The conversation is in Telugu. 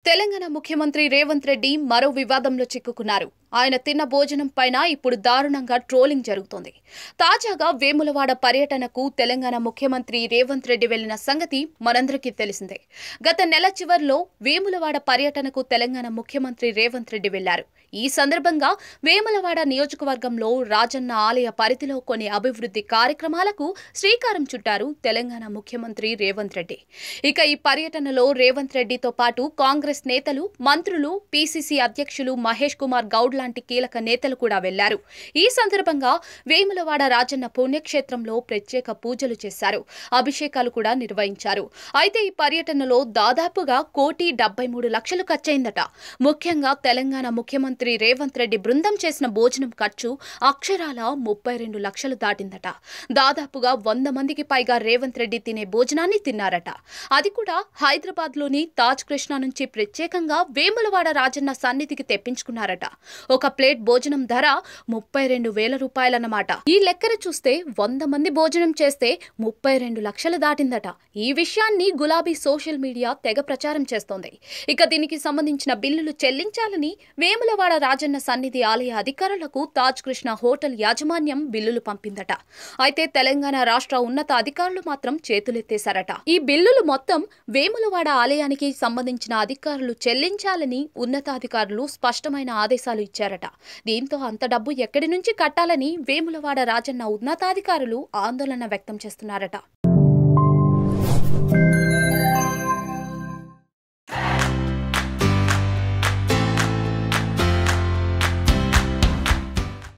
తెలంగాణ ముఖ్యమంత్రి రేవంత్ రెడ్డి మరో వివాదంలో చిక్కుకున్నారు. ఆయన తిన్న భోజనం పైన ఇప్పుడు దారుణంగా ట్రోలింగ్ జరుగుతోంది. తాజాగా వేములవాడ పర్యటనకు తెలంగాణ ముఖ్యమంత్రి రేవంత్ రెడ్డి వెళ్లిన సంగతి మనందరికీ తెలిసిందే. గత నెల చివర్లో వేములవాడ పర్యటనకు తెలంగాణ ముఖ్యమంత్రి రేవంత్ రెడ్డి వెళ్లారు. ఈ సందర్భంగా వేములవాడ నియోజకవర్గంలో రాజన్న ఆలయ పరిధిలో కొన్ని అభివృద్ధి కార్యక్రమాలకు శ్రీకారం చుట్టారు తెలంగాణ ముఖ్యమంత్రి రేవంత్ రెడ్డి. ఇక ఈ పర్యటనలో రేవంత్ రెడ్డితో పాటు కాంగ్రెస్ నేతలు, మంత్రులు, పీసీసీ అధ్యక్షులు మహేష్ కుమార్ గౌడ్ లాంటి కీలక నేతలు కూడా వెళ్లారు. ఈ సందర్భంగా వేములవాడ రాజన్న పుణ్యక్షేత్రంలో ప్రత్యేక పూజలు చేశారు. అభిషేకాలు కూడా నిర్వహించారు. అయితే ఈ పర్యటనలో దాదాపుగా 1,73,00,000 ఖర్చయిందట. ముఖ్యంగా తెలంగాణ ముఖ్యమంత్రి రేవంత్ రెడ్డి బృందం చేసిన భోజనం ఖర్చు అక్షరాల 32 లక్షలు దాటిందట. దాదాపుగా 100 మందికి పైగా రేవంత్ రెడ్డి తినే భోజనాన్ని తిన్నారట. అది కూడా హైదరాబాద్లోని తాజ్ కృష్ణ నుంచి ప్రత్యేకంగా వేములవాడ రాజన్న సన్నిధికి తెప్పించుకున్నారట. ఒక ప్లేట్ భోజనం ధర 32,000 రూపాయలన్నమాట. ఈ లెక్కన చూస్తే 100 మంది భోజనం చేస్తే 32 లక్షలు దాటిందట. ఈ విషయాన్ని గులాబీ సోషల్ మీడియా తెగ ప్రచారం చేస్తోంది. ఇక దీనికి సంబంధించిన బిల్లులు చెల్లించాలని వేములవాడ రాజన్న సన్నిధి ఆలయ అధికారులకు తాజ్ కృష్ణ హోటల్ యాజమాన్యం బిల్లులు పంపిందట. అయితే తెలంగాణ రాష్ట్ర ఉన్నత అధికారులు మాత్రం చేతులెత్తేశారట. ఈ బిల్లులు మొత్తం వేములవాడ ఆలయానికి సంబంధించిన అధికారులు చెల్లించాలని ఉన్నతాధికారులు స్పష్టమైన ఆదేశాలు ఇచ్చారట. దీంతో అంత డబ్బు ఎక్కడి నుంచి కట్టాలని వేములవాడ రాజన్న ఉన్నతాధికారులు ఆందోళన వ్యక్తం చేస్తున్నారట.